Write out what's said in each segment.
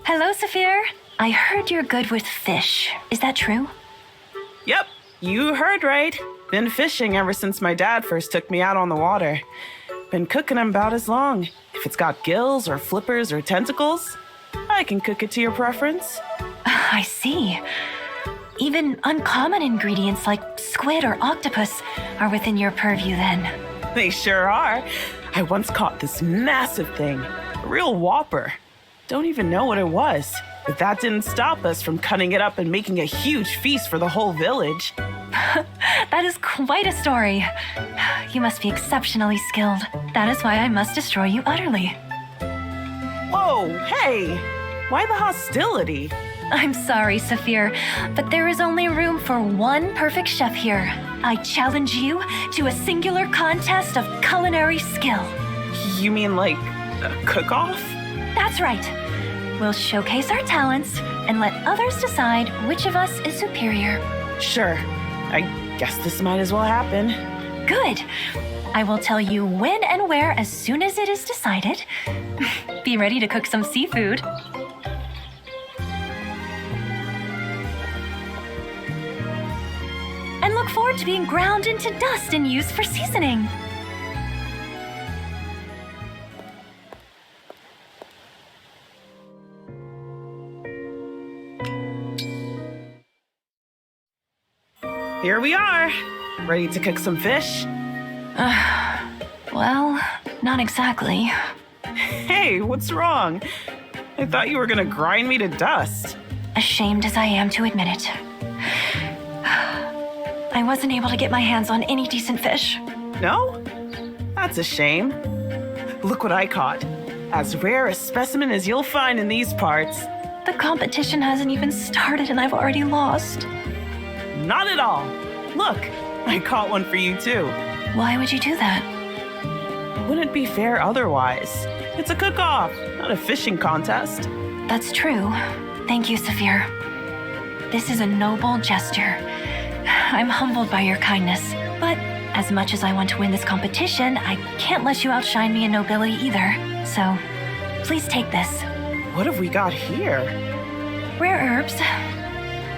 Hello, Saphir. I heard you're good with fish. Is that true? Yep, you heard right. Been fishing ever since my dad first took me out on the water. Been cooking them about as long. If it's got gills or flippers or tentacles, I can cook it to your preference. I see. Even uncommon ingredients like squid or octopus are within your purview then. They sure are. I once caught this massive thing, a real whopper. Don't even know what it was, but that didn't stop us from cutting it up and making a huge feast for the whole village. That is quite a story. You must be exceptionally skilled. That is why I must destroy you utterly. Whoa, hey! Why the hostility? I'm sorry, Saphir, but there is only room for one perfect chef here. I challenge you to a singular contest of culinary skill. You mean like a cook-off? That's right. We'll showcase our talents and let others decide which of us is superior. Sure. I guess this might as well happen. Good. I will tell you when and where as soon as it is decided. Be ready to cook some seafood. And look forward to being ground into dust and used for seasoning. Here we are. Ready to cook some fish? Well, not exactly. Hey, what's wrong? I thought you were gonna grind me to dust. Ashamed as I am to admit it. I wasn't able to get my hands on any decent fish. No? That's a shame. Look what I caught. As rare a specimen as you'll find in these parts. The competition hasn't even started and I've already lost. Not at all. Look, I caught one for you too. Why would you do that? Wouldn't be fair otherwise. It's a cook-off, not a fishing contest. That's true. Thank you, Saphir. This is a noble gesture. I'm humbled by your kindness, but as much as I want to win this competition, I can't let you outshine me in nobility either. So, please take this. What have we got here? Rare herbs.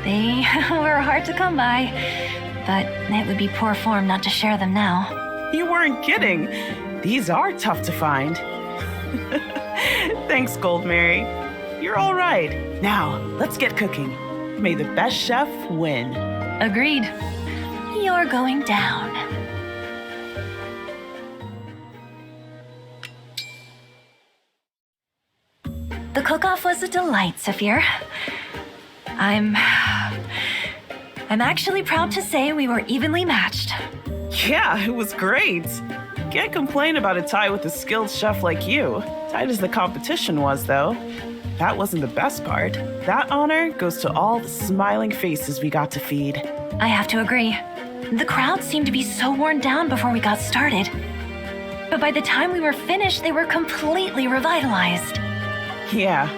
They were hard to come by, but it would be poor form not to share them now. You weren't kidding. These are tough to find. Thanks, Goldmary. You're all right. Now, let's get cooking. May the best chef win. Agreed. You're going down. The cook-off was a delight, Saphir. I'm actually proud to say we were evenly matched. Yeah, it was great. Can't complain about a tie with a skilled chef like you. Tight as the competition was, though. That wasn't the best part. That honor goes to all the smiling faces we got to feed. I have to agree. The crowd seemed to be so worn down before we got started. But by the time we were finished, they were completely revitalized. Yeah,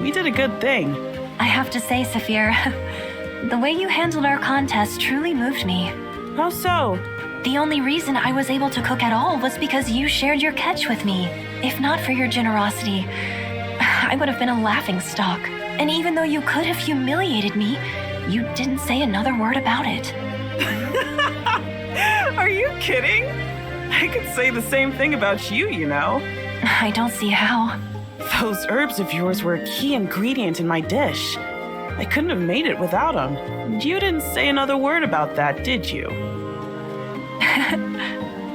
we did a good thing. I have to say, Saphir, the way you handled our contest truly moved me. How so? The only reason I was able to cook at all was because you shared your catch with me. If not for your generosity, I would have been a laughingstock. And even though you could have humiliated me, you didn't say another word about it. Are you kidding? I could say the same thing about you, you know. I don't see how. Those herbs of yours were a key ingredient in my dish. I couldn't have made it without them. And you didn't say another word about that, did you?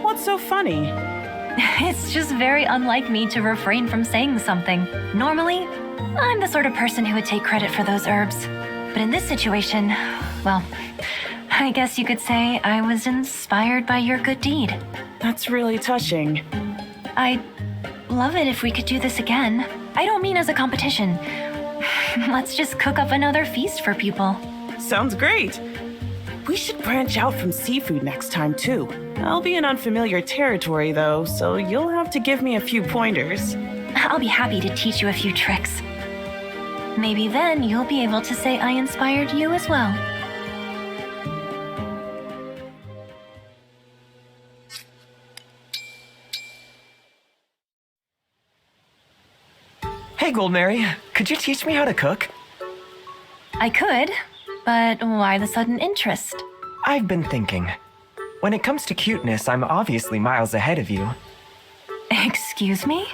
What's so funny? It's just very unlike me to refrain from saying something. Normally, I'm the sort of person who would take credit for those herbs. But in this situation, well, I guess you could say I was inspired by your good deed. That's really touching. I'd love it if we could do this again. I don't mean as a competition. Let's just cook up another feast for people. Sounds great. We should branch out from seafood next time, too. I'll be in unfamiliar territory, though, so you'll have to give me a few pointers. I'll be happy to teach you a few tricks. Maybe then you'll be able to say I inspired you as well. Hey, Goldmary, could you teach me how to cook? I could, but why the sudden interest? I've been thinking. When it comes to cuteness, I'm obviously miles ahead of you. Excuse me?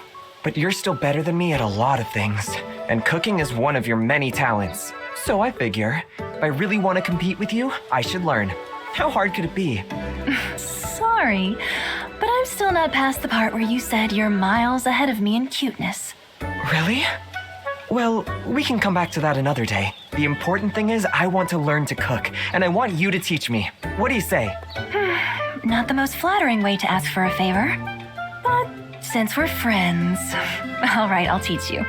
But you're still better than me at a lot of things, and cooking is one of your many talents. So I figure, if I really want to compete with you, I should learn. How hard could it be? Sorry, but I'm still not past the part where you said you're miles ahead of me in cuteness. Really? Well, we can come back to that another day. The important thing is I want to learn to cook, and I want you to teach me. What do you say? Not the most flattering way to ask for a favor, but since we're friends, all right, I'll teach you.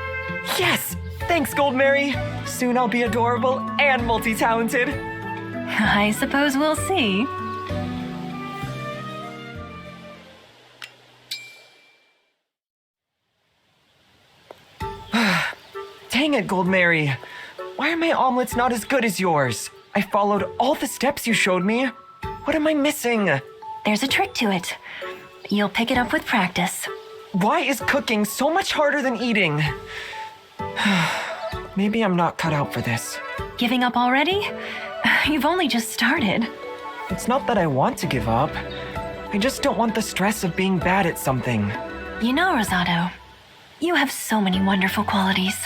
Yes! Thanks, Goldmary! Soon I'll be adorable and multi-talented. I suppose we'll see. Dang it, Goldmary. Why are my omelets not as good as yours? I followed all the steps you showed me. What am I missing? There's a trick to it. You'll pick it up with practice. Why is cooking so much harder than eating? Maybe I'm not cut out for this. Giving up already? You've only just started. It's not that I want to give up. I just don't want the stress of being bad at something. You know, Rosado, you have so many wonderful qualities.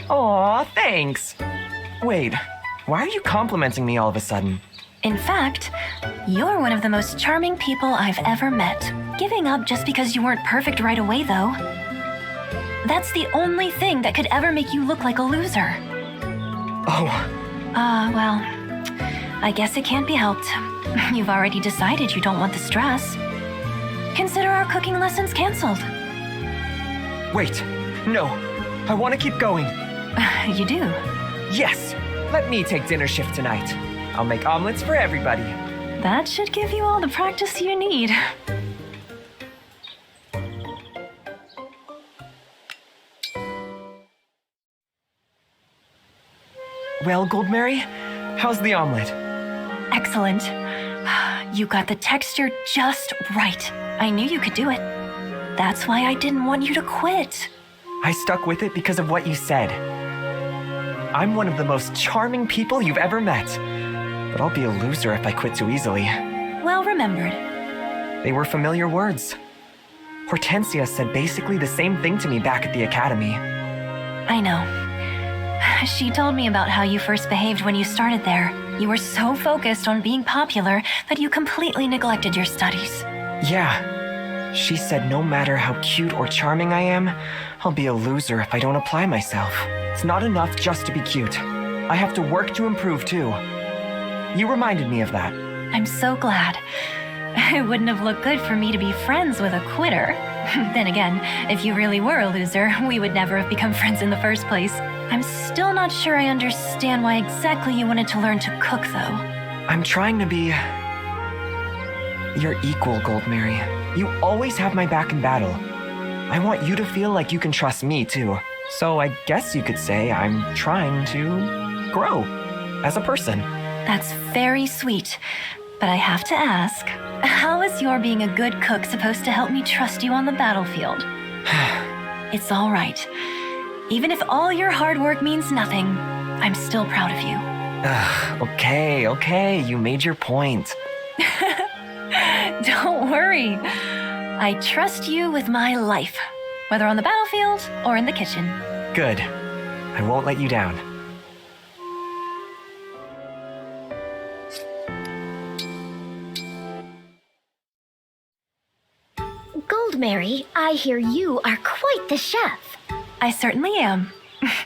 Aw, thanks. Wait, why are you complimenting me all of a sudden? In fact, you're one of the most charming people I've ever met. Giving up just because you weren't perfect right away, though. That's the only thing that could ever make you look like a loser. Oh. Well, I guess it can't be helped. You've already decided you don't want the stress. Consider our cooking lessons canceled. Wait, no. I want to keep going. You do? Yes! Let me take dinner shift tonight. I'll make omelets for everybody. That should give you all the practice you need. Well, Goldmary, how's the omelet? Excellent. You got the texture just right. I knew you could do it. That's why I didn't want you to quit. I stuck with it because of what you said. I'm one of the most charming people you've ever met. But I'll be a loser if I quit too easily. Well remembered. They were familiar words. Hortensia said basically the same thing to me back at the academy. I know. She told me about how you first behaved when you started there. You were so focused on being popular that you completely neglected your studies. Yeah. She said no matter how cute or charming I am, I'll be a loser if I don't apply myself. It's not enough just to be cute. I have to work to improve too. You reminded me of that. I'm so glad. It wouldn't have looked good for me to be friends with a quitter. Then again, if you really were a loser, we would never have become friends in the first place. I'm still not sure I understand why exactly you wanted to learn to cook, though. I'm trying to be your equal, Goldmary. You always have my back in battle. I want you to feel like you can trust me, too. So I guess you could say I'm trying to grow as a person. That's very sweet, but I have to ask, how is your being a good cook supposed to help me trust you on the battlefield? It's all right. Even if all your hard work means nothing, I'm still proud of you. Okay, you made your point. Don't worry. I trust you with my life, whether on the battlefield or in the kitchen. Good. I won't let you down. Goldmary, I hear you are quite the chef. I certainly am.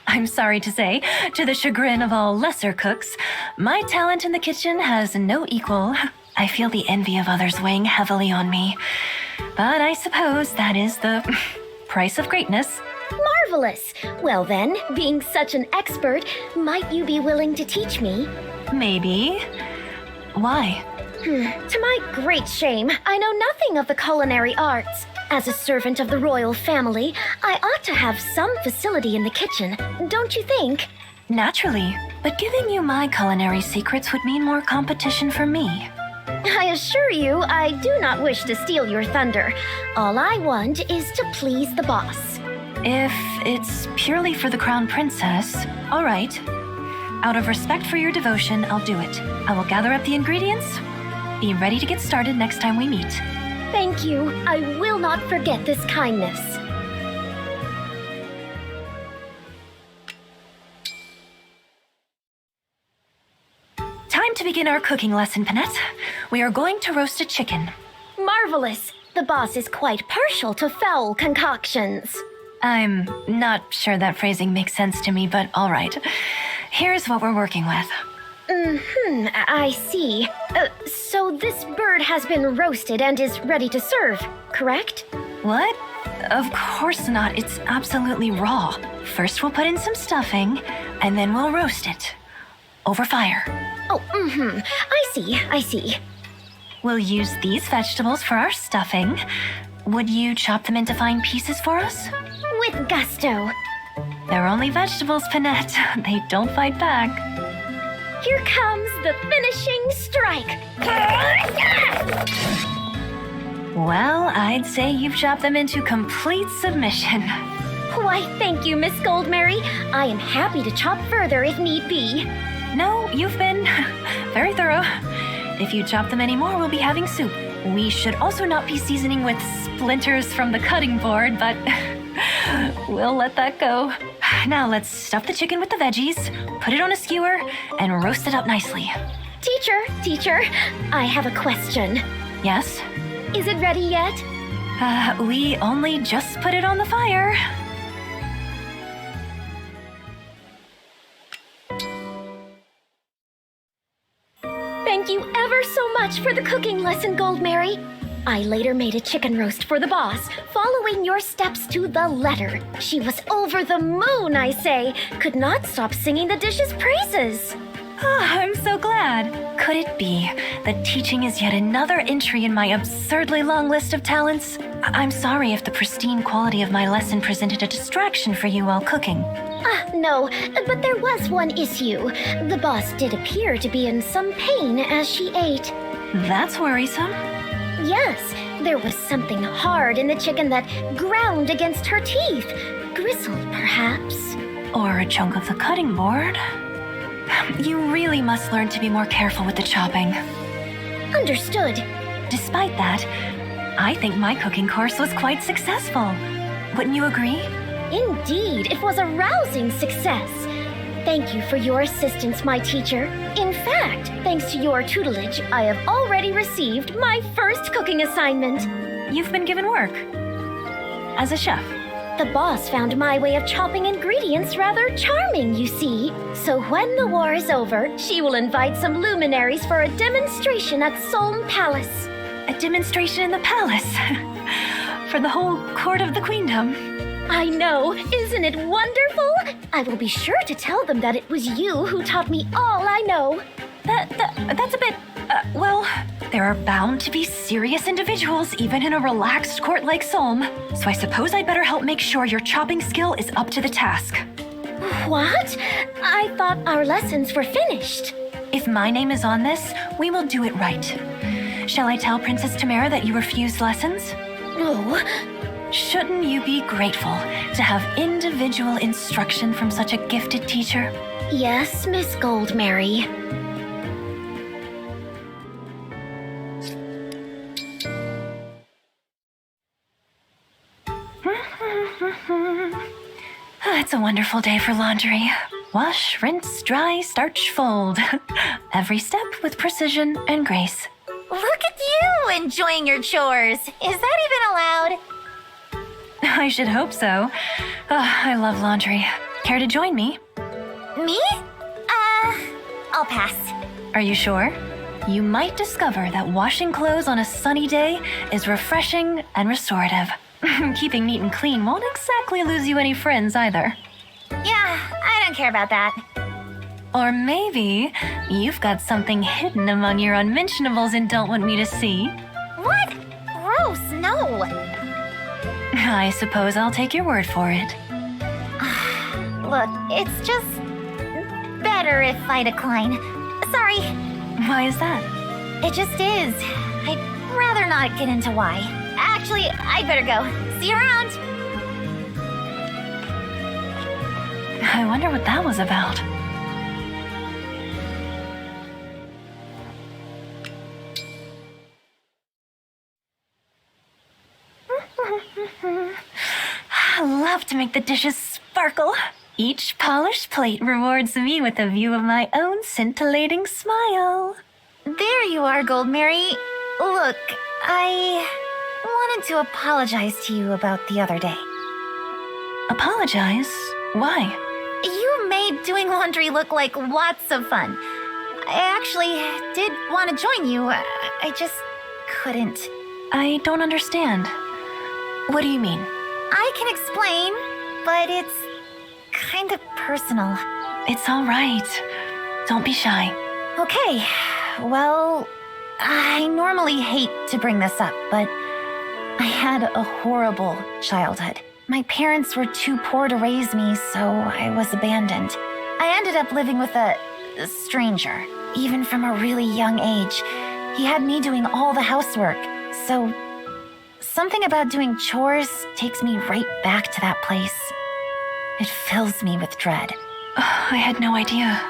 I'm sorry to say, to the chagrin of all lesser cooks, my talent in the kitchen has no equal. I feel the envy of others weighing heavily on me. But I suppose that is the price of greatness. Marvelous! Well then, being such an expert, might you be willing to teach me? Maybe. Why? To my great shame, I know nothing of the culinary arts. As a servant of the royal family, I ought to have some facility in the kitchen, don't you think? Naturally, but giving you my culinary secrets would mean more competition for me. I assure you, I do not wish to steal your thunder. All I want is to please the boss. If it's purely for the crown princess, all right. Out of respect for your devotion, I'll do it. I will gather up the ingredients. Be ready to get started next time we meet. Thank you. I will not forget this kindness. Time to begin our cooking lesson, Panette. We are going to roast a chicken. Marvelous. The boss is quite partial to foul concoctions. I'm not sure that phrasing makes sense to me, but all right. Here's what we're working with. I see. So this bird has been roasted and is ready to serve, correct? What? Of course not. It's absolutely raw. First we'll put in some stuffing, and then we'll roast it. Over fire. Oh, I see. We'll use these vegetables for our stuffing. Would you chop them into fine pieces for us? With gusto. They're only vegetables, Panette. They don't fight back. Here comes the finishing strike. Well, I'd say you've chopped them into complete submission. Why, thank you, Miss Goldmary. I am happy to chop further if need be. No, you've been very thorough. If you chop them anymore, we'll be having soup. We should also not be seasoning with splinters from the cutting board, but we'll let that go. Now let's stuff the chicken with the veggies, put it on a skewer, and roast it up nicely. Teacher, I have a question. Yes? Is it ready yet? We only just put it on the fire. Thank you ever so much for the cooking lesson, Goldmary. I later made a chicken roast for the boss, following your steps to the letter. She was over the moon, I say. Could not stop singing the dish's praises. Oh, I'm so glad. Could it be that teaching is yet another entry in my absurdly long list of talents? I'm sorry if the pristine quality of my lesson presented a distraction for you while cooking. No, but there was one issue. The boss did appear to be in some pain as she ate. That's worrisome. Yes, there was something hard in the chicken that ground against her teeth. Gristled, perhaps. Or a chunk of the cutting board. You really must learn to be more careful with the chopping. Understood. Despite that, I think my cooking course was quite successful. Wouldn't you agree? Indeed, it was a rousing success. Thank you for your assistance, my teacher. In fact, thanks to your tutelage, I have already received my first cooking assignment. You've been given work. As a chef. The boss found my way of chopping ingredients rather charming, you see. So when the war is over, she will invite some luminaries for a demonstration at Solm Palace. A demonstration in the palace? For the whole court of the queendom? I know, isn't it wonderful? I will be sure to tell them that it was you who taught me all I know. That's a bit, well, there are bound to be serious individuals even in a relaxed court like Solm, so I suppose I'd better help make sure your chopping skill is up to the task. What? I thought our lessons were finished. If my name is on this, we will do it right. Shall I tell Princess Tamara that you refused lessons? No. Shouldn't you be grateful to have individual instruction from such a gifted teacher? Yes, Miss Goldmary. It's a wonderful day for laundry. Wash, rinse, dry, starch, fold. Every step with precision and grace. Look at you enjoying your chores. Is that even allowed? I should hope so. I love laundry. Care to join me? Me? I'll pass. Are you sure? You might discover that washing clothes on a sunny day is refreshing and restorative. Keeping neat and clean won't exactly lose you any friends either. Yeah, I don't care about that. Or maybe you've got something hidden among your unmentionables and don't want me to see. What? Gross, no. I suppose I'll take your word for it. Look, it's just better if I decline. Sorry. Why is that? It just is. I'd rather not get into why. Actually, I'd better go. See you around. I wonder what that was about. I love to make the dishes sparkle. Each polished plate rewards me with a view of my own scintillating smile. There you are, Goldmary. Look, I wanted to apologize to you about the other day. Apologize? Why? You made doing laundry look like lots of fun. I actually did want to join you. I just couldn't. I don't understand. What do you mean? I can explain, but it's kind of personal. It's all right. Don't be shy. Okay, well, I normally hate to bring this up, but I had a horrible childhood. My parents were too poor to raise me, so I was abandoned. I ended up living with a stranger, even from a really young age. He had me doing all the housework, so something about doing chores takes me right back to that place. It fills me with dread. I had no idea.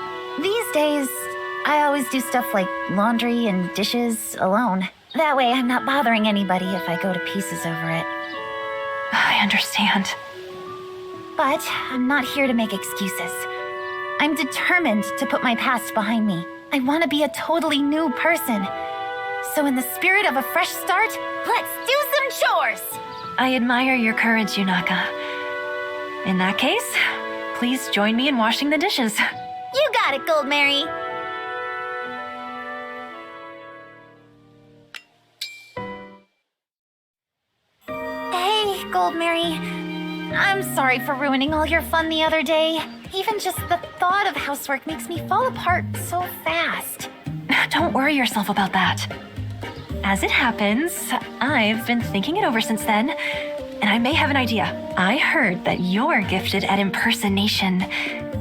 These days, I always do stuff like laundry and dishes alone. That way I'm not bothering anybody if I go to pieces over it. I understand. But I'm not here to make excuses. I'm determined to put my past behind me. I want to be a totally new person. So in the spirit of a fresh start, let's do some chores! I admire your courage, Yunaka. In that case, please join me in washing the dishes. You got it, Goldmary! Hey, Goldmary. I'm sorry for ruining all your fun the other day. Even just the thought of housework makes me fall apart so fast. Don't worry yourself about that. As it happens, I've been thinking it over since then, and I may have an idea. I heard that you're gifted at impersonation.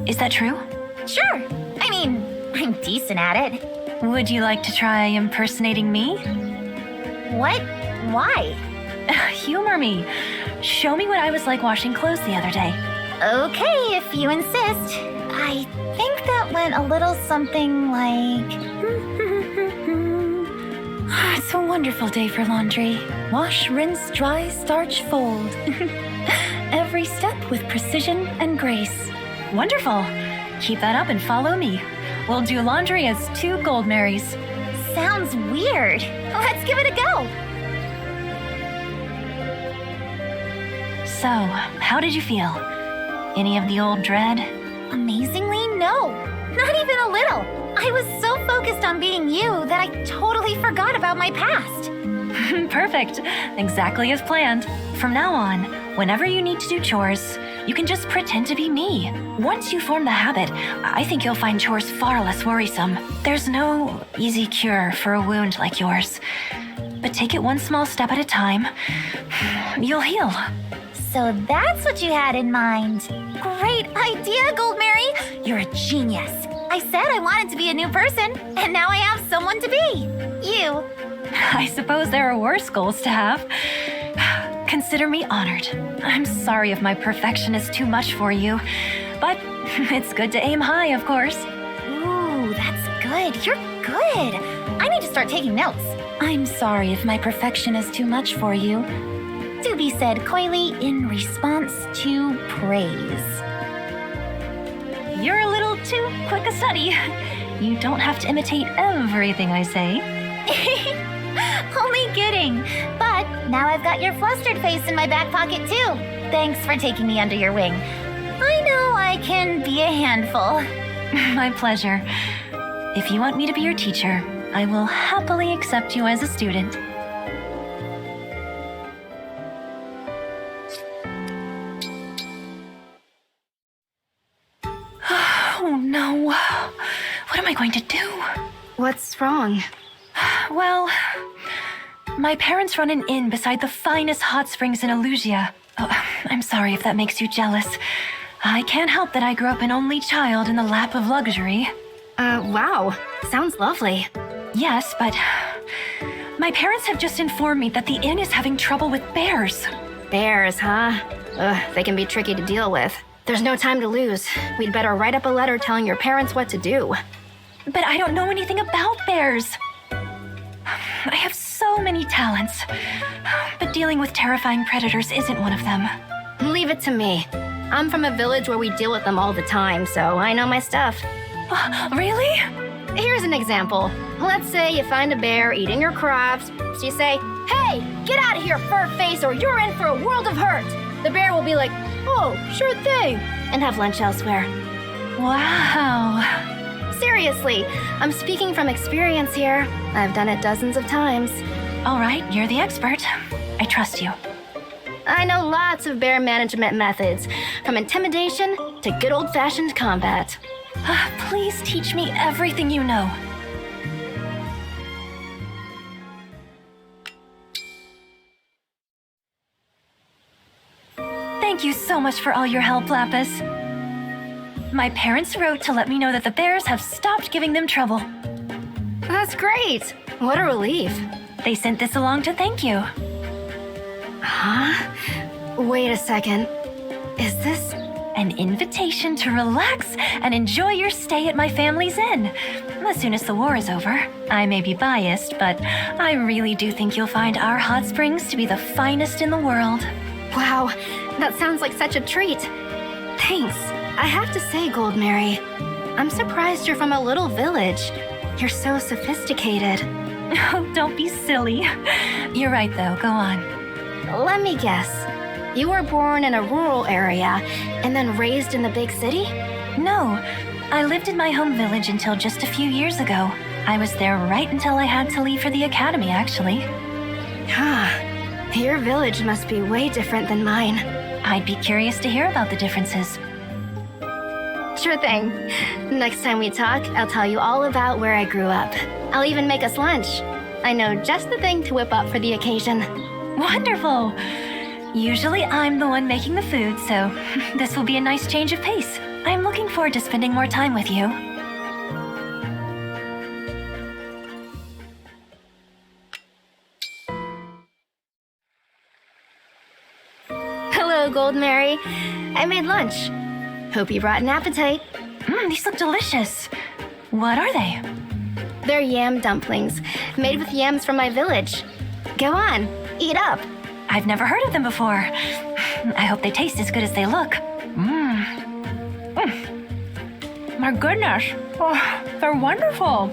Is that true? Sure. I mean, I'm decent at it. Would you like to try impersonating me? What? Why? Humor me. Show me what I was like washing clothes the other day. Okay, if you insist. I think that went a little something like... It's a wonderful day for laundry. Wash, rinse, dry, starch, fold. Every step with precision and grace. Wonderful. Keep that up and follow me. We'll do laundry as two Goldmarys. Sounds weird. Let's give it a go. So, how did you feel? Any of the old dread? Amazingly, no. Not even a little. I was so focused on being you that I totally forgot about my past. Perfect. Exactly as planned. From now on, whenever you need to do chores, you can just pretend to be me. Once you form the habit, I think you'll find chores far less worrisome. There's no easy cure for a wound like yours. But take it one small step at a time. You'll heal. So that's what you had in mind. Great idea, Goldmary. You're a genius. I said I wanted to be a new person, and now I have someone to be. You. I suppose there are worse goals to have. Consider me honored. I'm sorry if my perfection is too much for you, but it's good to aim high, of course. Ooh, that's good. You're good. I need to start taking notes. I'm sorry if my perfection is too much for you. To be said coyly in response to praise. You're a little too quick a study. You don't have to imitate everything I say. Only kidding. But now I've got your flustered face in my back pocket too. Thanks for taking me under your wing. I know I can be a handful. My pleasure. If you want me to be your teacher, I will happily accept you as a student. Oh no. What am I going to do? What's wrong? Well, my parents run an inn beside the finest hot springs in Alear. Oh, I'm sorry if that makes you jealous. I can't help that I grew up an only child in the lap of luxury. Wow. Sounds lovely. Yes, but my parents have just informed me that the inn is having trouble with bears. Bears, huh? Ugh, they can be tricky to deal with. There's no time to lose. We'd better write up a letter telling your parents what to do. But I don't know anything about bears. I have so many talents, but dealing with terrifying predators isn't one of them. Leave it to me. I'm from a village where we deal with them all the time, so I know my stuff. Really? Here's an example. Let's say you find a bear eating your crops, so you say, "Hey, get out of here, fur face, or you're in for a world of hurt." The bear will be like, "Oh, sure thing," and have lunch elsewhere. Wow. Seriously, I'm speaking from experience here. I've done it dozens of times. All right, you're the expert. I trust you. I know lots of bear management methods, from intimidation to good old-fashioned combat. Please teach me everything you know. Thank you so much for all your help, Lapis. My parents wrote to let me know that the bears have stopped giving them trouble. That's great. What a relief. They sent this along to thank you. Huh? Wait a second. Is this... An invitation to relax and enjoy your stay at my family's inn. As soon as the war is over. I may be biased, but I really do think you'll find our hot springs to be the finest in the world. Wow, that sounds like such a treat. Thanks. I have to say, Goldmary, I'm surprised you're from a little village. You're so sophisticated. Oh, don't be silly. You're right, though. Go on. Let me guess. You were born in a rural area and then raised in the big city? No, I lived in my home village until just a few years ago. I was there right until I had to leave for the academy, actually. Your village must be way different than mine. I'd be curious to hear about the differences. Sure thing. Next time we talk, I'll tell you all about where I grew up. I'll even make us lunch. I know just the thing to whip up for the occasion. Wonderful! Usually I'm the one making the food, so this will be a nice change of pace. I'm looking forward to spending more time with you. Hello, Goldmary. I made lunch. Hope you brought an appetite. These look delicious. What are they? They're yam dumplings, made with yams from my village. Go on, eat up. I've never heard of them before. I hope they taste as good as they look. My goodness. Oh, they're wonderful.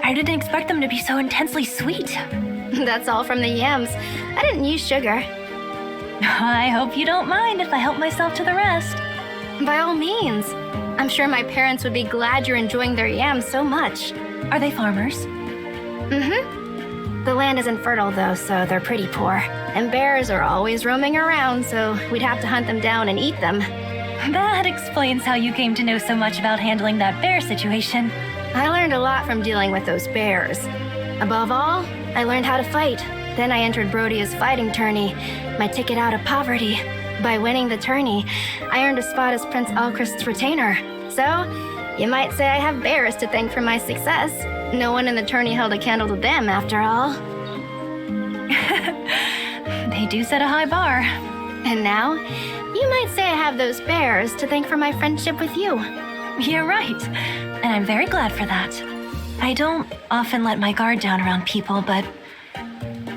I didn't expect them to be so intensely sweet. That's all from the yams. I didn't use sugar. I hope you don't mind if I help myself to the rest. By all means. I'm sure my parents would be glad you're enjoying their yams so much. Are they farmers? The land isn't fertile though, so they're pretty poor. And bears are always roaming around, so we'd have to hunt them down and eat them. That explains how you came to know so much about handling that bear situation. I learned a lot from dealing with those bears. Above all, I learned how to fight. Then I entered Brodia's fighting tourney, my ticket out of poverty. By winning the tourney, I earned a spot as Prince Alchrist's retainer. So, you might say I have bears to thank for my success. No one in the tourney held a candle to them, after all. They do set a high bar. And now, you might say I have those bears to thank for my friendship with you. You're right, and I'm very glad for that. I don't often let my guard down around people, but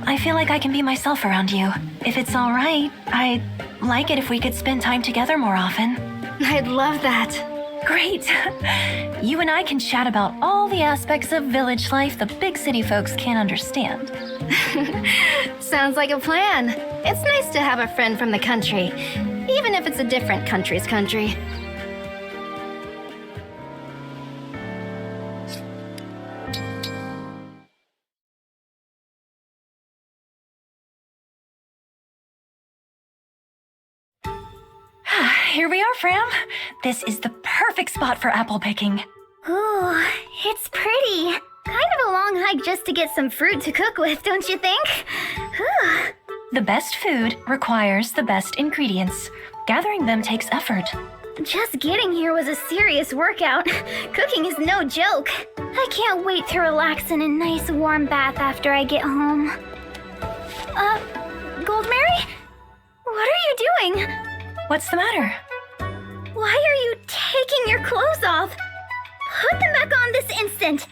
I feel like I can be myself around you. If it's all right, I'd like it if we could spend time together more often. I'd love that. Great! You and I can chat about all the aspects of village life the big city folks can't understand. Sounds like a plan. It's nice to have a friend from the country, even if it's a different country's country. Here we are, Fram. This is the perfect spot for apple picking. Ooh, it's pretty. Kind of a long hike just to get some fruit to cook with, don't you think? Whew. The best food requires the best ingredients. Gathering them takes effort. Just getting here was a serious workout. Cooking is no joke. I can't wait to relax in a nice warm bath after I get home. Goldmary? What are you doing? What's the matter? Why are you taking your clothes off? Put them back on this instant!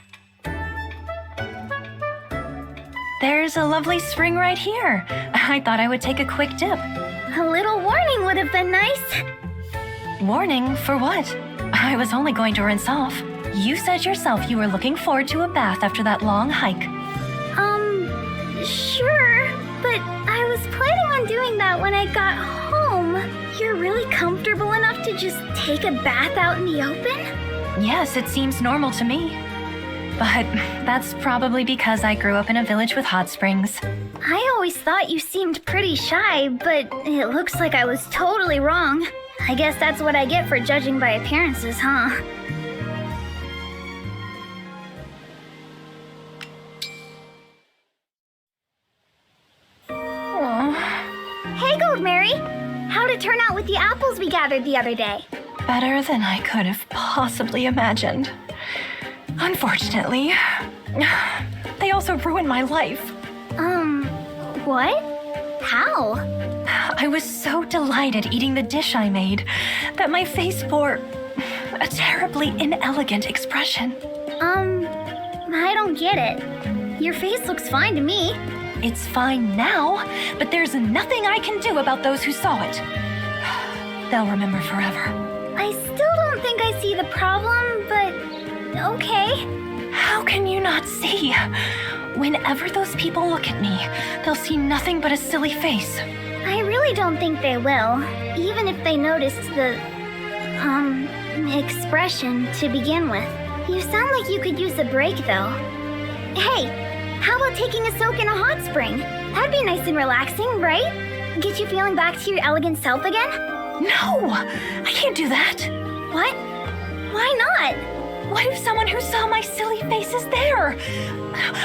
There's a lovely spring right here. I thought I would take a quick dip. A little warning would have been nice. Warning for what? I was only going to rinse off. You said yourself you were looking forward to a bath after that long hike. Sure, but I was planning on doing that when I got home. You're really comfortable enough to just take a bath out in the open? Yes, it seems normal to me. But that's probably because I grew up in a village with hot springs. I always thought you seemed pretty shy, but it looks like I was totally wrong. I guess that's what I get for judging by appearances, huh? Hey, Goldmary! How'd it turn out with the apples we gathered the other day? Better than I could have possibly imagined. Unfortunately, they also ruined my life. What? How? I was so delighted eating the dish I made that my face bore a terribly inelegant expression. I don't get it. Your face looks fine to me. It's fine now, but there's nothing I can do about those who saw it. They'll remember forever. I still don't think I see the problem, but okay. How can you not see? Whenever those people look at me, they'll see nothing but a silly face. I really don't think they will, even if they noticed the, expression to begin with. You sound like you could use a break, though. Hey, how about taking a soak in a hot spring? That'd be nice and relaxing, right? Get you feeling back to your elegant self again? No! I can't do that! What? Why not? What if someone who saw my silly face is there?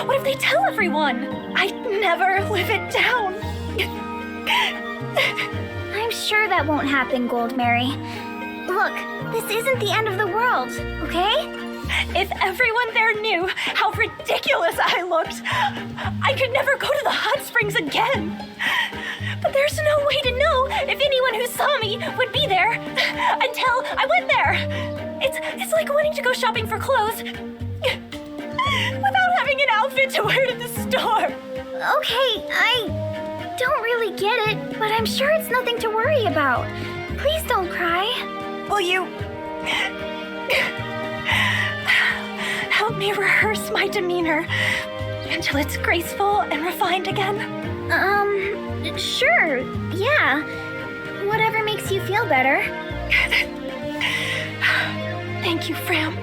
What if they tell everyone? I'd never live it down. I'm sure that won't happen, Goldmary. Look, this isn't the end of the world, okay? If everyone there knew how ridiculous I looked, I could never go to the hot springs again. But there's no way to know if anyone who saw me would be there until I went there. It's like wanting to go shopping for clothes without having an outfit to wear to the store. Okay, I don't really get it, but I'm sure it's nothing to worry about. Please don't cry. Will you help me rehearse my demeanor until it's graceful and refined again? Sure, yeah. Whatever makes you feel better. Thank you, Fram.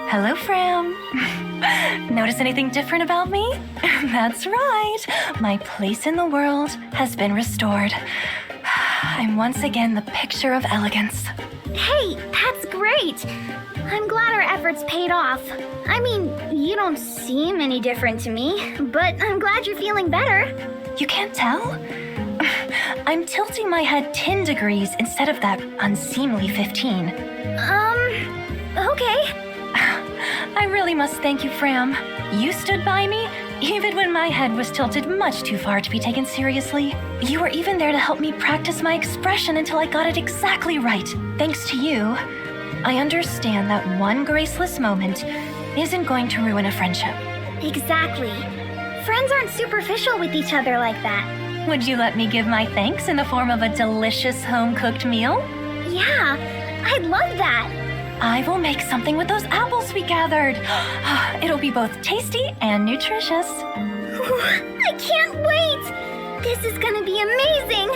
Hello, Fram. Notice anything different about me? That's right. My place in the world has been restored. I'm once again the picture of elegance. Hey, that's great. I'm glad our efforts paid off. I mean, you don't seem any different to me, but I'm glad you're feeling better. You can't tell? I'm tilting my head 10 degrees instead of that unseemly 15. Okay. I really must thank you, Fram. You stood by me, even when my head was tilted much too far to be taken seriously. You were even there to help me practice my expression until I got it exactly right. Thanks to you, I understand that one graceless moment isn't going to ruin a friendship. Exactly. Friends aren't superficial with each other like that. Would you let me give my thanks in the form of a delicious home-cooked meal? Yeah, I'd love that. I will make something with those apples we gathered. It'll be both tasty and nutritious. I can't wait! This is gonna be amazing!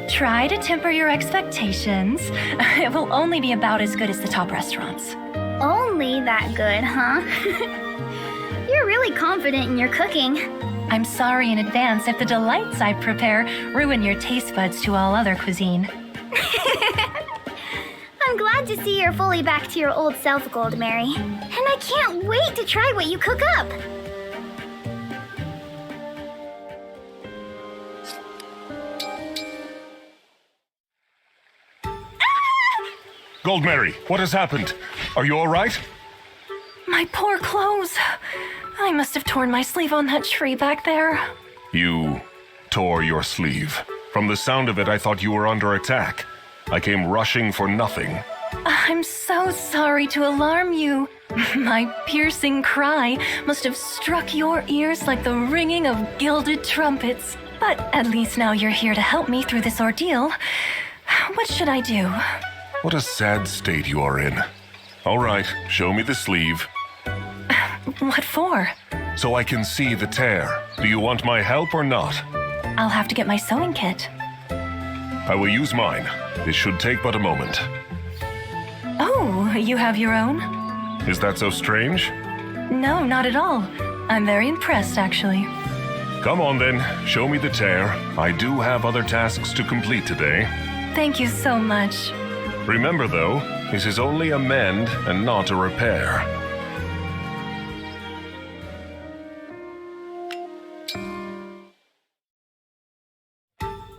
Try to temper your expectations. It will only be about as good as the top restaurants. Only that good, huh? You're really confident in your cooking. I'm sorry in advance if the delights I prepare ruin your taste buds to all other cuisine. I'm glad to see you're fully back to your old self, Goldmary. And I can't wait to try what you cook up. Goldmary, what has happened? Are you all right? My poor clothes. I must have torn my sleeve on that tree back there. You tore your sleeve. From the sound of it, I thought you were under attack. I came rushing for nothing. I'm so sorry to alarm you. My piercing cry must have struck your ears like the ringing of gilded trumpets. But at least now you're here to help me through this ordeal. What should I do? What a sad state you are in. All right, show me the sleeve. What for? So I can see the tear. Do you want my help or not? I'll have to get my sewing kit. I will use mine. This should take but a moment. Oh, you have your own? Is that so strange? No, not at all. I'm very impressed, actually. Come on then, show me the tear. I do have other tasks to complete today. Thank you so much. Remember though, this is only a mend and not a repair.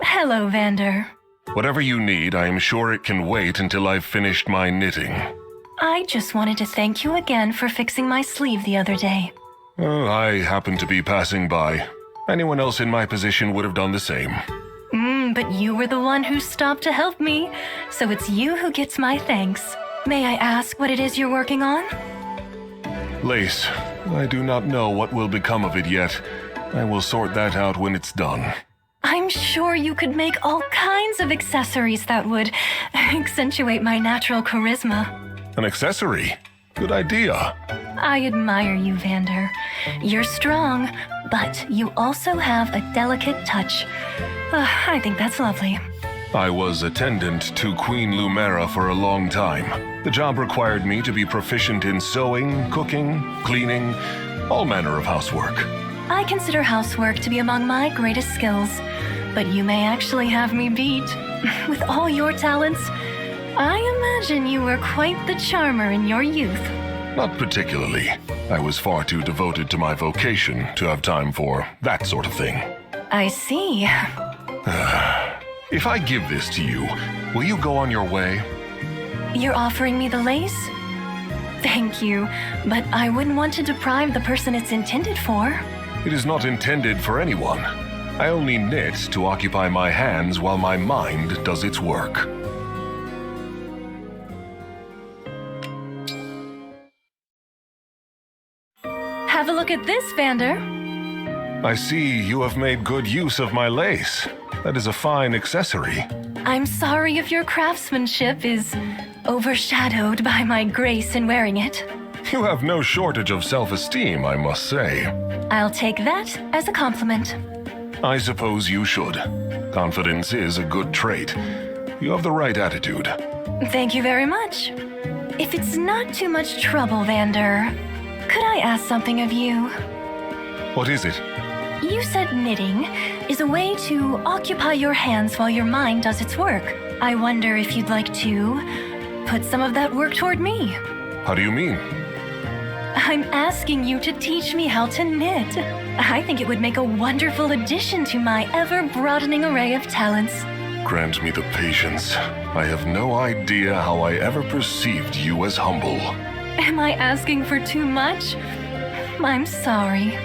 Hello, Vander. Whatever you need, I am sure it can wait until I've finished my knitting. I just wanted to thank you again for fixing my sleeve the other day. Oh, I happened to be passing by. Anyone else in my position would have done the same. But you were the one who stopped to help me, so it's you who gets my thanks. May I ask what it is you're working on? Lace. I do not know what will become of it yet. I will sort that out when it's done. I'm sure you could make all kinds of accessories that would accentuate my natural charisma. An accessory? Good idea. I admire you, Vander. You're strong, but you also have a delicate touch. I think that's lovely. I was attendant to Queen Lumera for a long time. The job required me to be proficient in sewing, cooking, cleaning, all manner of housework. I consider housework to be among my greatest skills, but you may actually have me beat. With all your talents, I imagine you were quite the charmer in your youth. Not particularly. I was far too devoted to my vocation to have time for that sort of thing. I see. If I give this to you, will you go on your way? You're offering me the lace? Thank you, but I wouldn't want to deprive the person it's intended for. It is not intended for anyone. I only knit to occupy my hands while my mind does its work. Have a look at this, Vander. I see you have made good use of my lace. That is a fine accessory. I'm sorry if your craftsmanship is overshadowed by my grace in wearing it. You have no shortage of self-esteem, I must say. I'll take that as a compliment. I suppose you should. Confidence is a good trait. You have the right attitude. Thank you very much. If it's not too much trouble, Vander, could I ask something of you? What is it? You said knitting is a way to occupy your hands while your mind does its work. I wonder if you'd like to put some of that work toward me. How do you mean? I'm asking you to teach me how to knit. I think it would make a wonderful addition to my ever-broadening array of talents. Grant me the patience. I have no idea how I ever perceived you as humble. Am I asking for too much? I'm sorry.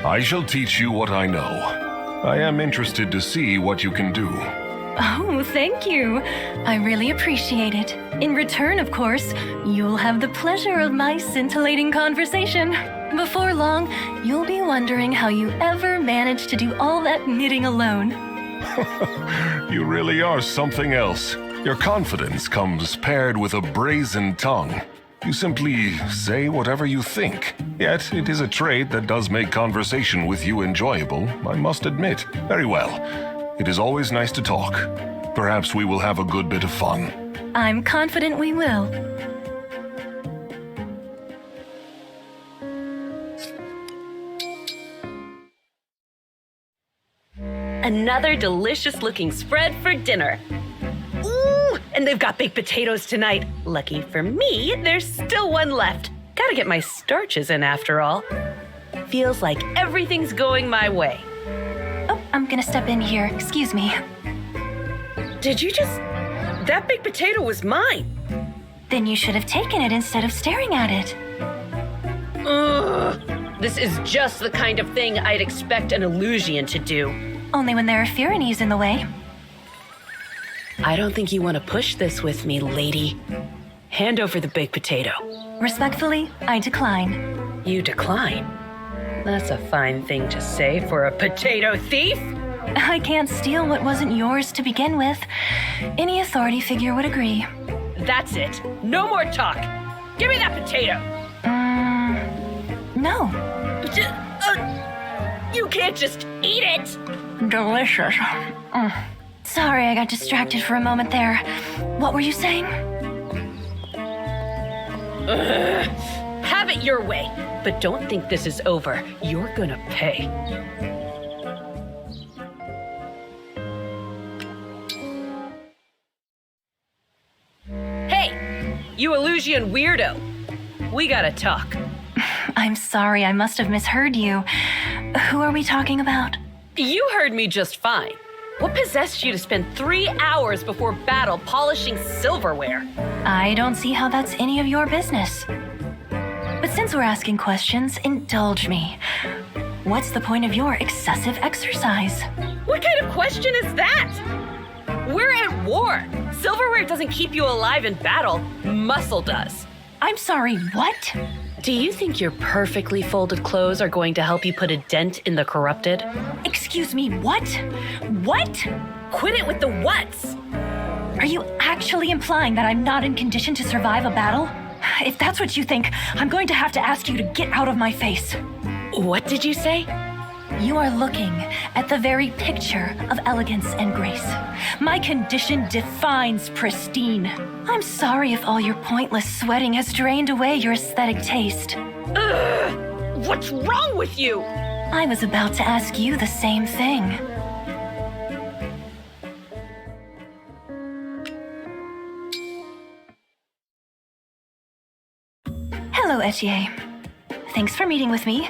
I shall teach you what I know. I am interested to see what you can do. Oh, thank you. I really appreciate it. In return, of course, you'll have the pleasure of my scintillating conversation. Before long, you'll be wondering how you ever managed to do all that knitting alone. You really are something else. Your confidence comes paired with a brazen tongue. You simply say whatever you think. Yet, it is a trait that does make conversation with you enjoyable, I must admit. Very well. It is always nice to talk. Perhaps we will have a good bit of fun. I'm confident we will. Another delicious-looking spread for dinner. Ooh, and they've got baked potatoes tonight. Lucky for me, there's still one left. Gotta get my starches in after all. Feels like everything's going my way. Oh, I'm gonna step in here. Excuse me. Did you just... That baked potato was mine. Then you should have taken it instead of staring at it. This is just the kind of thing I'd expect an Illusian to do. Only when there are Firennes in the way. I don't think you want to push this with me, lady. Hand over the baked potato. Respectfully, I decline. You decline? That's a fine thing to say for a potato thief. I can't steal what wasn't yours to begin with. Any authority figure would agree. That's it. No more talk. Give me that potato. No. You can't just eat it. Delicious. Sorry, I got distracted for a moment there. What were you saying? Have it your way. But don't think this is over. You're gonna pay. Hey, you Illusian weirdo. We gotta talk. I'm sorry, I must have misheard you. Who are we talking about? You heard me just fine. What possessed you to spend 3 hours before battle polishing silverware? I don't see how that's any of your business. But since we're asking questions, indulge me. What's the point of your excessive exercise? What kind of question is that? We're at war. Silverware doesn't keep you alive in battle. Muscle does. I'm sorry, what? Do you think your perfectly folded clothes are going to help you put a dent in the corrupted? Excuse me, what? What? Quit it with the whats. Are you actually implying that I'm not in condition to survive a battle? If that's what you think, I'm going to have to ask you to get out of my face. What did you say? You are looking at the very picture of elegance and grace. My condition defines pristine. I'm sorry if all your pointless sweating has drained away your aesthetic taste. Ugh! What's wrong with you? I was about to ask you the same thing. Hello, Etier. Thanks for meeting with me.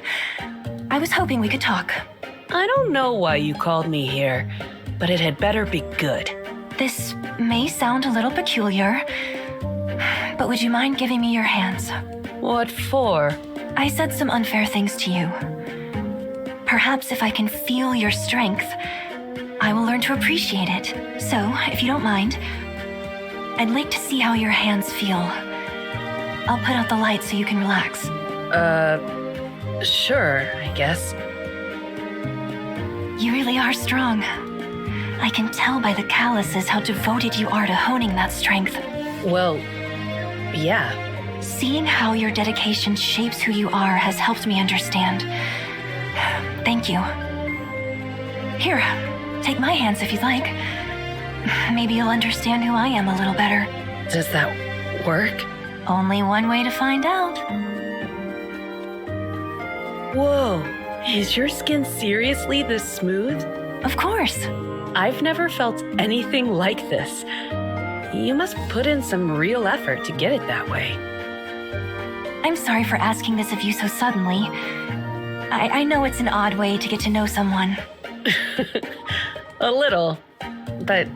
I was hoping we could talk. I don't know why you called me here, but it had better be good. This may sound a little peculiar, but would you mind giving me your hands? What for? I said some unfair things to you. Perhaps if I can feel your strength, I will learn to appreciate it. So, if you don't mind, I'd like to see how your hands feel. I'll put out the light so you can relax. Sure, I guess. You really are strong. I can tell by the calluses how devoted you are to honing that strength. Well, yeah. Seeing how your dedication shapes who you are has helped me understand. Thank you. Here, take my hands if you'd like. Maybe you'll understand who I am a little better. Does that work? Only one way to find out. Whoa, is your skin seriously this smooth? Of course. I've never felt anything like this. You must put in some real effort to get it that way. I'm sorry for asking this of you so suddenly. I know it's an odd way to get to know someone. A little, but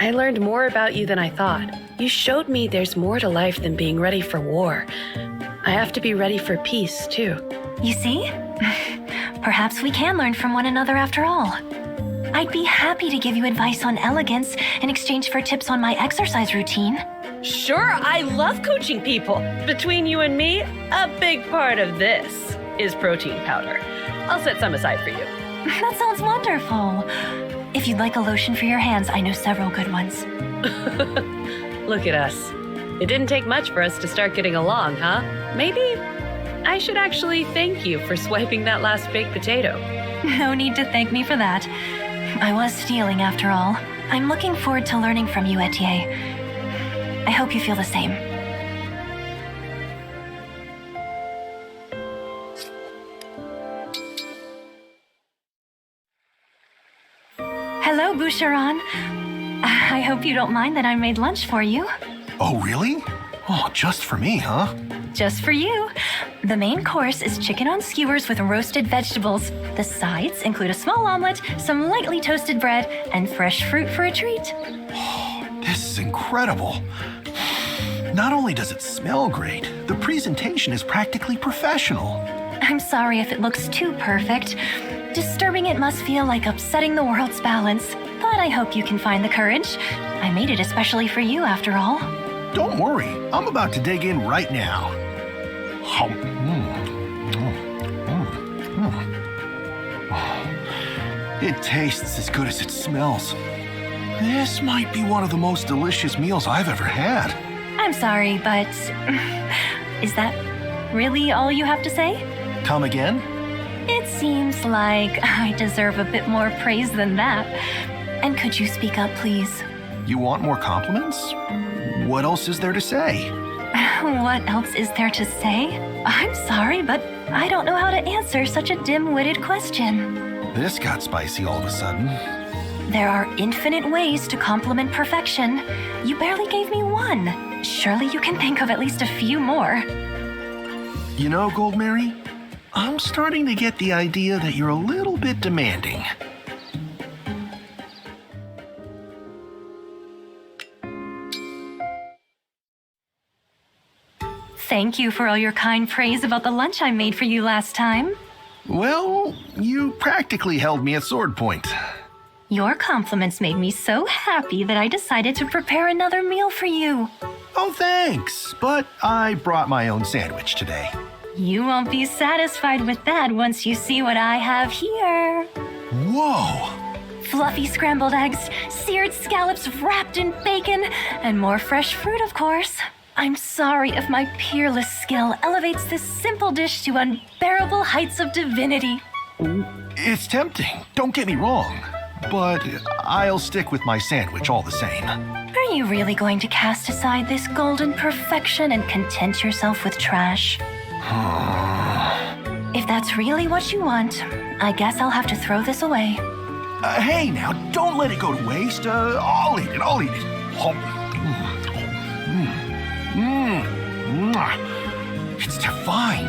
I learned more about you than I thought. You showed me there's more to life than being ready for war. I have to be ready for peace, too. You see? Perhaps we can learn from one another after all. I'd be happy to give you advice on elegance in exchange for tips on my exercise routine. Sure, I love coaching people. Between you and me, a big part of this is protein powder. I'll set some aside for you. That sounds wonderful. If you'd like a lotion for your hands, I know several good ones. Look at us. It didn't take much for us to start getting along, huh? Maybe I should actually thank you for swiping that last baked potato. No need to thank me for that. I was stealing after all. I'm looking forward to learning from you, Etier. I hope you feel the same. Hello, Boucheron. I hope you don't mind that I made lunch for you. Oh, really? Oh, just for me, huh? Just for you. The main course is chicken on skewers with roasted vegetables. The sides include a small omelet, some lightly toasted bread, and fresh fruit for a treat. This is incredible. Not only does it smell great, the presentation is practically professional. I'm sorry if it looks too perfect. Disturbing it must feel like upsetting the world's balance, but I hope you can find the courage. I made it especially for you, after all. Don't worry, I'm about to dig in right now. It tastes as good as it smells. This might be one of the most delicious meals I've ever had. I'm sorry, but is that really all you have to say? Come again? It seems like I deserve a bit more praise than that. And could you speak up, please? You want more compliments? What else is there to say? What else is there to say? I'm sorry, but I don't know how to answer such a dim-witted question. This got spicy all of a sudden. There are infinite ways to compliment perfection. You barely gave me one. Surely you can think of at least a few more. You know, Goldmary, I'm starting to get the idea that you're a little bit demanding. Thank you for all your kind praise about the lunch I made for you last time. Well, you practically held me at sword point. Your compliments made me so happy that I decided to prepare another meal for you. Oh, thanks, but I brought my own sandwich today. You won't be satisfied with that once you see what I have here. Whoa! Fluffy scrambled eggs, seared scallops wrapped in bacon, and more fresh fruit, of course. I'm sorry if my peerless skill elevates this simple dish to unbearable heights of divinity. It's tempting, don't get me wrong, but I'll stick with my sandwich all the same. Are you really going to cast aside this golden perfection and content yourself with trash? If that's really what you want, I guess I'll have to throw this away. Hey now, don't let it go to waste. I'll eat it. It's divine.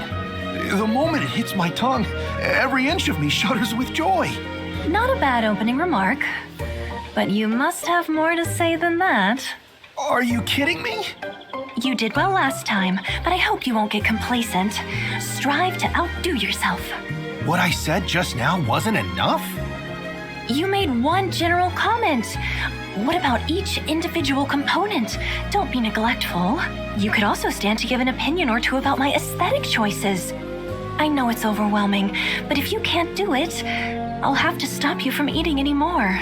The moment it hits my tongue, every inch of me shudders with joy. Not a bad opening remark, but you must have more to say than that. Are you kidding me? You did well last time, but I hope you won't get complacent. Strive to outdo yourself. What I said just now wasn't enough? You made one general comment. What about each individual component? Don't be neglectful. You could also stand to give an opinion or two about my aesthetic choices. I know it's overwhelming, but if you can't do it, I'll have to stop you from eating anymore.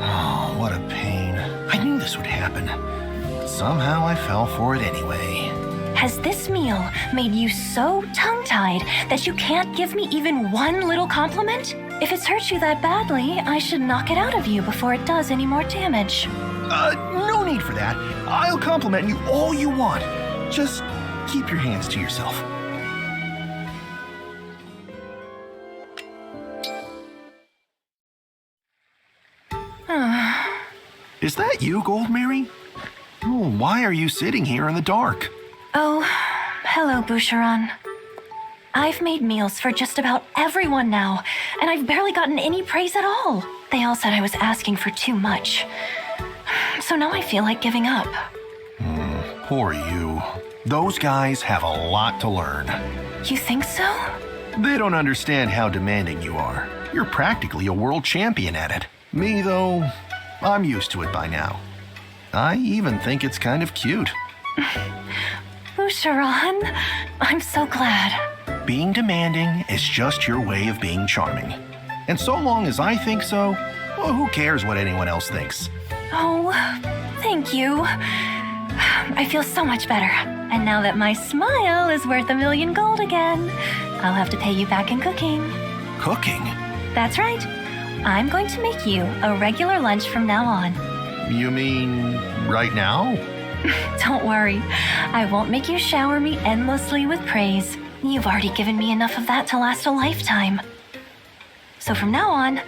Oh, what a pain. I knew this would happen. But somehow I fell for it anyway. Has this meal made you so tongue-tied that you can't give me even one little compliment? If it's hurt you that badly, I should knock it out of you before it does any more damage. No need for that. I'll compliment you all you want. Just keep your hands to yourself. Is that you, Goldmary? Oh, why are you sitting here in the dark? Oh, hello, Boucheron. I've made meals for just about everyone now, and I've barely gotten any praise at all. They all said I was asking for too much. So now I feel like giving up. Poor you. Those guys have a lot to learn. You think so? They don't understand how demanding you are. You're practically a world champion at it. Me, though, I'm used to it by now. I even think it's kind of cute. Boucheron, I'm so glad. Being demanding is just your way of being charming. And so long as I think so, well, who cares what anyone else thinks? Oh, thank you. I feel so much better. And now that my smile is worth 1,000,000 gold again, I'll have to pay you back in cooking. Cooking? That's right. I'm going to make you a regular lunch from now on. You mean right now? Don't worry. I won't make you shower me endlessly with praise. You've already given me enough of that to last a lifetime. So from now on,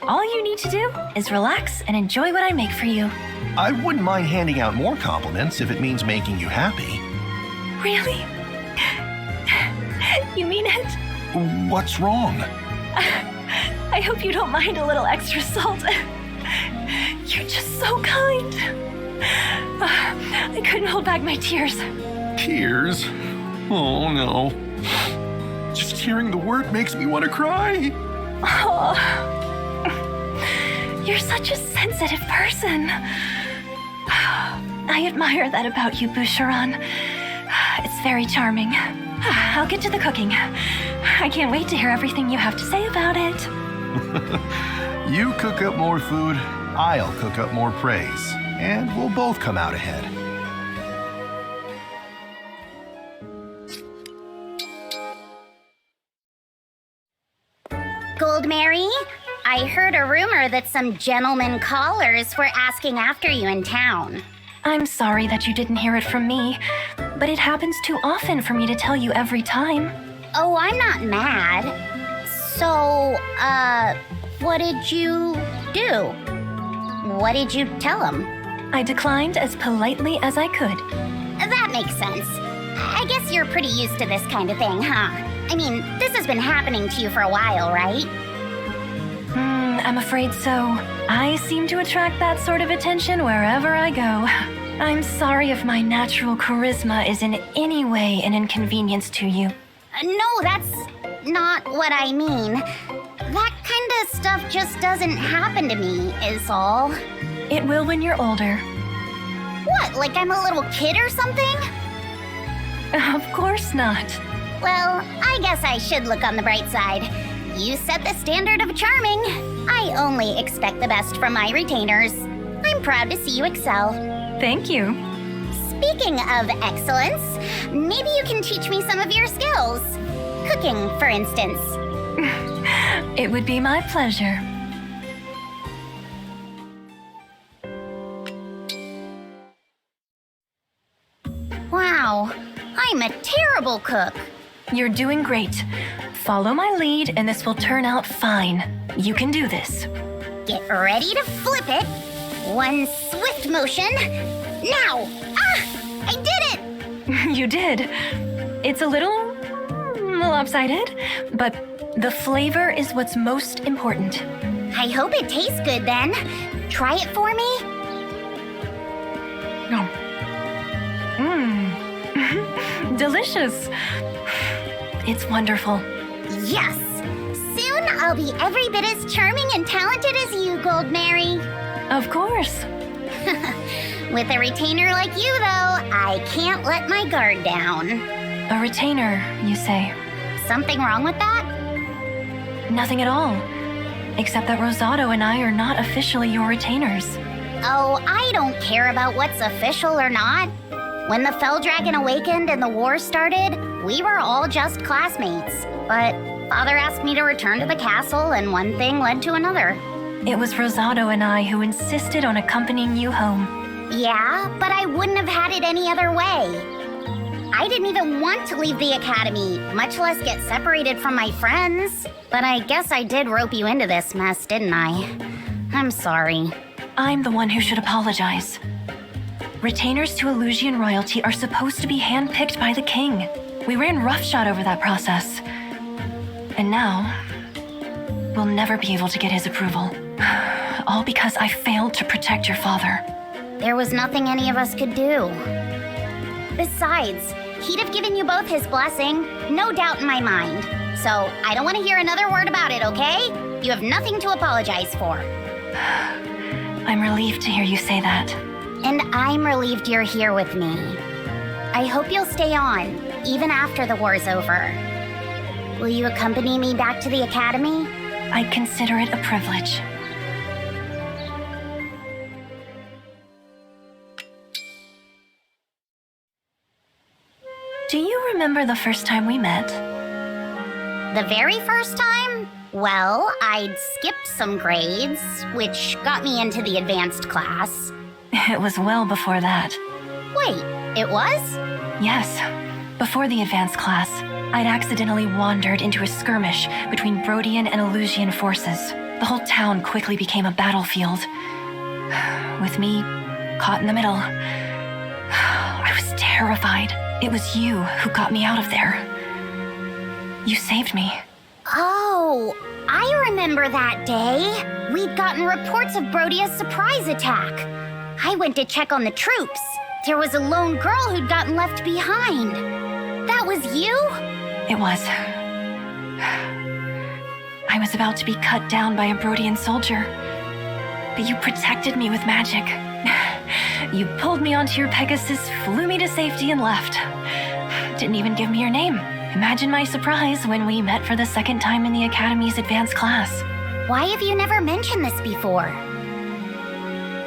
all you need to do is relax and enjoy what I make for you. I wouldn't mind handing out more compliments if it means making you happy. Really? You mean it? What's wrong? I hope you don't mind a little extra salt. You're just so kind. I couldn't hold back my tears. Tears? Oh, no. Just hearing the word makes me want to cry. Oh, you're such a sensitive person. I admire that about you, Boucheron. It's very charming. I'll get to the cooking. I can't wait to hear everything you have to say about it. You cook up more food, I'll cook up more praise, and we'll both come out ahead. Goldmary, I heard a rumor that some gentlemen callers were asking after you in town. I'm sorry that you didn't hear it from me, but it happens too often for me to tell you every time. Oh, I'm not mad. So, what did you do? What did you tell them? I declined as politely as I could. That makes sense. I guess you're pretty used to this kind of thing, huh? I mean, this has been happening to you for a while, right? I'm afraid so. I seem to attract that sort of attention wherever I go. I'm sorry if my natural charisma is in any way an inconvenience to you. No, that's not what I mean. That kind of stuff just doesn't happen to me, is all. It will when you're older. What, like I'm a little kid or something? Of course not. Well, I guess I should look on the bright side. You set the standard of charming. I only expect the best from my retainers. I'm proud to see you excel. Thank you. Speaking of excellence, maybe you can teach me some of your skills. Cooking, for instance. It would be my pleasure. Wow, I'm a terrible cook. You're doing great. Follow my lead and this will turn out fine. You can do this. Get ready to flip it. One swift motion. Now! Ah! I did it! You did. It's a little lopsided, but the flavor is what's most important. I hope it tastes good then. Try it for me. Delicious. It's wonderful. Yes! Soon I'll be every bit as charming and talented as you, Goldmary. Of course. With a retainer like you, though, I can't let my guard down. A retainer, you say? Something wrong with that? Nothing at all. Except that Rosado and I are not officially your retainers. Oh, I don't care about what's official or not. When the Fell Dragon awakened and the war started, we were all just classmates. But Father asked me to return to the castle, and one thing led to another. It was Rosado and I who insisted on accompanying you home. Yeah, but I wouldn't have had it any other way. I didn't even want to leave the academy, much less get separated from my friends. But I guess I did rope you into this mess, didn't I? I'm sorry. I'm the one who should apologize. Retainers to Elusian royalty are supposed to be handpicked by the king. We ran roughshod over that process. And now, we'll never be able to get his approval. All because I failed to protect your father. There was nothing any of us could do. Besides, he'd have given you both his blessing, no doubt in my mind. So I don't want to hear another word about it, okay? You have nothing to apologize for. I'm relieved to hear you say that. And I'm relieved you're here with me. I hope you'll stay on, even after the war's over. Will you accompany me back to the academy? I consider it a privilege. Do you remember the first time we met? The very first time? Well, I'd skipped some grades, which got me into the advanced class. It was well before that. Wait, it was? Yes. Before the advanced class, I'd accidentally wandered into a skirmish between Brodian and Elusian forces. The whole town quickly became a battlefield. With me caught in the middle. I was terrified. It was you who got me out of there. You saved me. Oh, I remember that day. We'd gotten reports of Brodia's surprise attack. I went to check on the troops. There was a lone girl who'd gotten left behind. That was you? It was. was about to be cut down by a Brodian soldier. But you protected me with magic. You pulled me onto your Pegasus, flew me to safety, and left. Didn't even give me your name. Imagine my surprise when we met for the second time in the Academy's advanced class. Why have you never mentioned this before?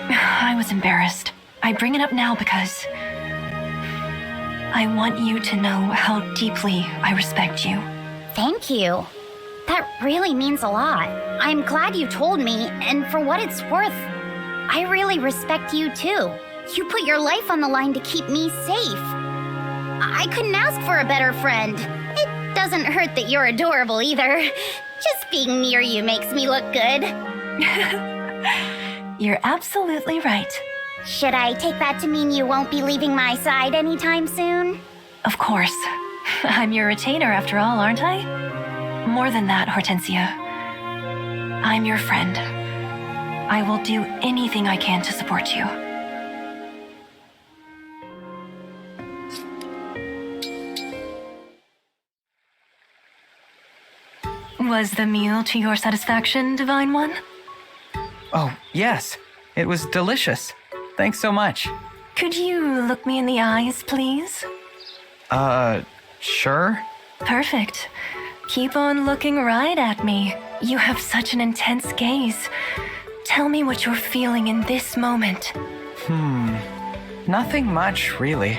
I was embarrassed. I bring it up now because I want you to know how deeply I respect you. Thank you. That really means a lot. I'm glad you told me, and for what it's worth, I really respect you too. You put your life on the line to keep me safe. I couldn't ask for a better friend. It doesn't hurt that you're adorable either. Just being near you makes me look good. You're absolutely right. Should I take that to mean you won't be leaving my side anytime soon? Of course. I'm your retainer after all, aren't I? More than that, Hortensia. I'm your friend. I will do anything I can to support you. Was the meal to your satisfaction, Divine One? Oh, yes. It was delicious. Thanks so much. Could you look me in the eyes, please? Sure? Perfect. Keep on looking right at me. You have such an intense gaze. Tell me what you're feeling in this moment. Nothing much, really.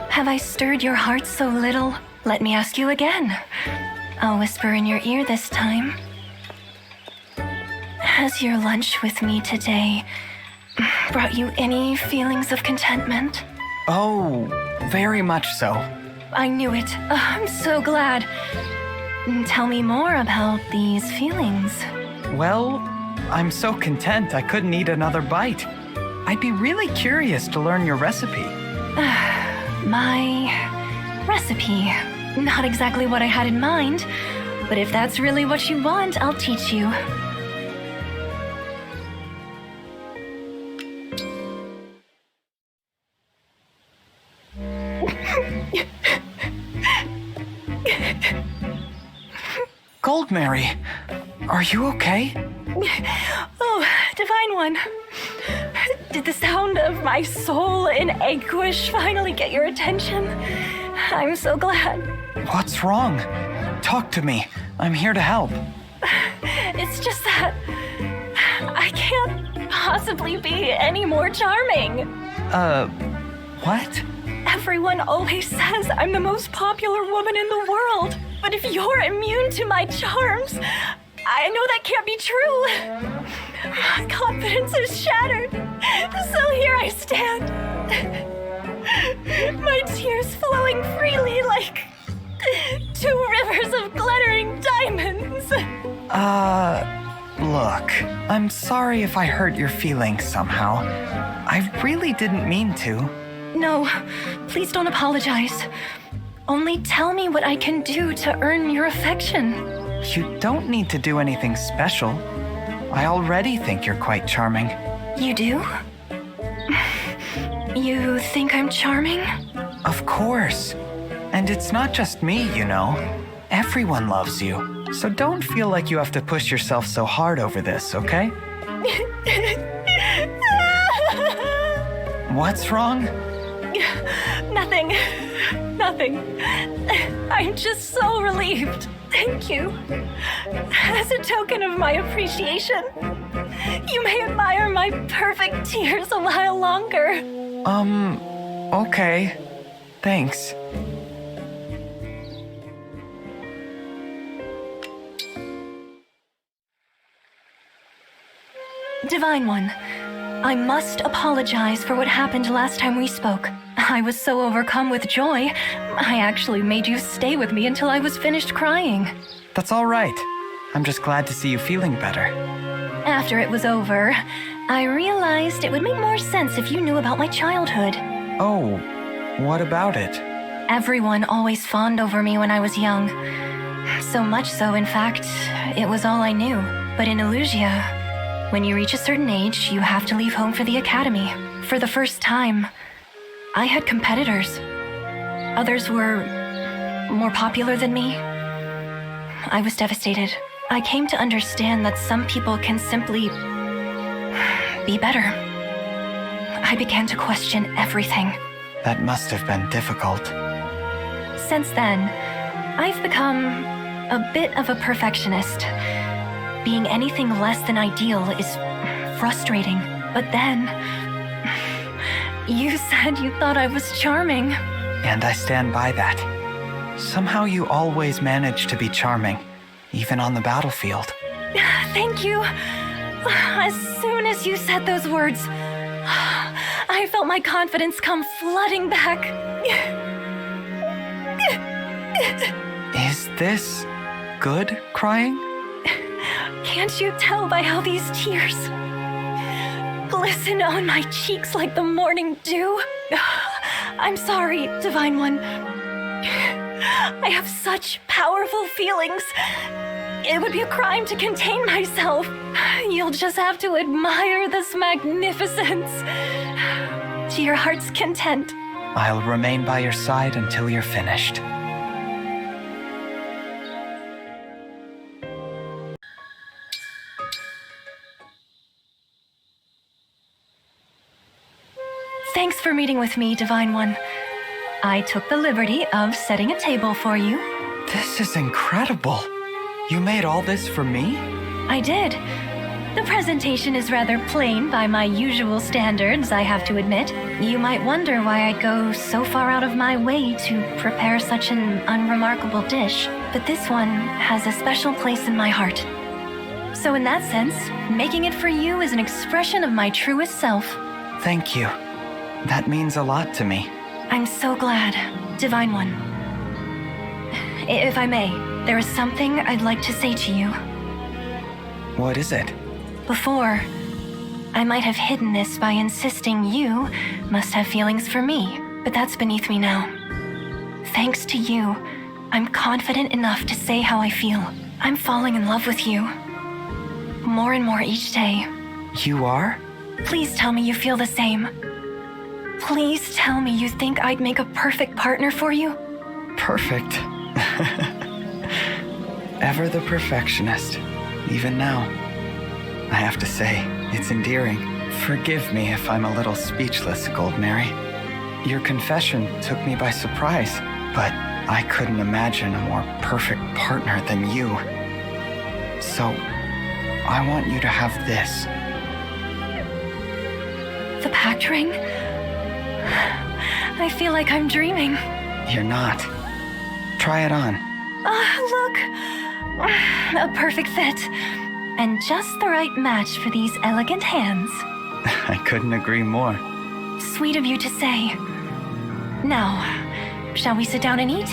Have I stirred your heart so little? Let me ask you again. I'll whisper in your ear this time. Has your lunch with me today brought you any feelings of contentment? Oh, very much so. I knew it. I'm so glad. Tell me more about these feelings. Well, I'm so content I couldn't eat another bite. I'd be really curious to learn your recipe. My recipe. Not exactly what I had in mind, but if that's really what you want, I'll teach you. Goldmary, are you okay? Oh, Divine One. Did the sound of my soul in anguish finally get your attention? I'm so glad. What's wrong? Talk to me. I'm here to help. It's just that I can't possibly be any more charming. What? Everyone always says I'm the most popular woman in the world. But if you're immune to my charms, I know that can't be true. My confidence is shattered. So here I stand. My tears flowing freely like 2 rivers of glittering diamonds. Look, I'm sorry if I hurt your feelings somehow. I really didn't mean to. No, please don't apologize. Only tell me what I can do to earn your affection. You don't need to do anything special. I already think you're quite charming. You do? You think I'm charming? Of course. And it's not just me, you know. Everyone loves you. So don't feel like you have to push yourself so hard over this, okay? What's wrong? Nothing. I'm just so relieved. Thank you. As a token of my appreciation, you may admire my perfect tears a while longer. Okay. Thanks. Divine One, I must apologize for what happened last time we spoke. I was so overcome with joy, I actually made you stay with me until I was finished crying. That's all right. I'm just glad to see you feeling better. After it was over, I realized it would make more sense if you knew about my childhood. Oh, what about it? Everyone always fawned over me when I was young. So much so, in fact, it was all I knew. But in Illusia, when you reach a certain age, you have to leave home for the academy. For the first time, I had competitors. Others were more popular than me. I was devastated. I came to understand that some people can simply be better. I began to question everything. That must have been difficult. Since then, I've become a bit of a perfectionist. Being anything less than ideal is frustrating. But then, you said you thought I was charming. And I stand by that. Somehow you always manage to be charming, even on the battlefield. Thank you. As soon as you said those words, I felt my confidence come flooding back. Is this good crying? Can't you tell by how these tears glisten on my cheeks like the morning dew? I'm sorry, Divine One. I have such powerful feelings. It would be a crime to contain myself. You'll just have to admire this magnificence. To your heart's content. I'll remain by your side until you're finished. Thanks for meeting with me, Divine One. I took the liberty of setting a table for you. This is incredible. You made all this for me? I did. The presentation is rather plain by my usual standards, I have to admit. You might wonder why I'd go so far out of my way to prepare such an unremarkable dish, but this one has a special place in my heart. So in that sense, making it for you is an expression of my truest self. Thank you. That means a lot to me. I'm so glad, Divine One. If I may, there is something I'd like to say to you. What is it? Before, I might have hidden this by insisting you must have feelings for me, but that's beneath me now. Thanks to you, I'm confident enough to say how I feel. I'm falling in love with you. More and more each day. You are? Please tell me you feel the same. Please tell me you think I'd make a perfect partner for you. Perfect. Ever the perfectionist, even now. I have to say, it's endearing. Forgive me if I'm a little speechless, Goldmary. Your confession took me by surprise, but I couldn't imagine a more perfect partner than you. So, I want you to have this. The Pact Ring? I feel like I'm dreaming. You're not. Try it on. Look. A perfect fit. And just the right match for these elegant hands. I couldn't agree more. Sweet of you to say. Now, shall we sit down and eat?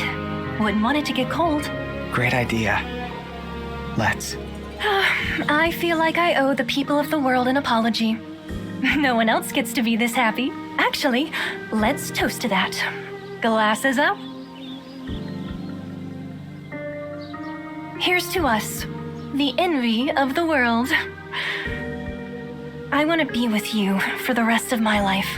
Wouldn't want it to get cold. Great idea. Let's. I feel like I owe the people of the world an apology. No one else gets to be this happy. Actually, let's toast to that. Glasses up. Here's to us, the envy of the world. I want to be with you for the rest of my life.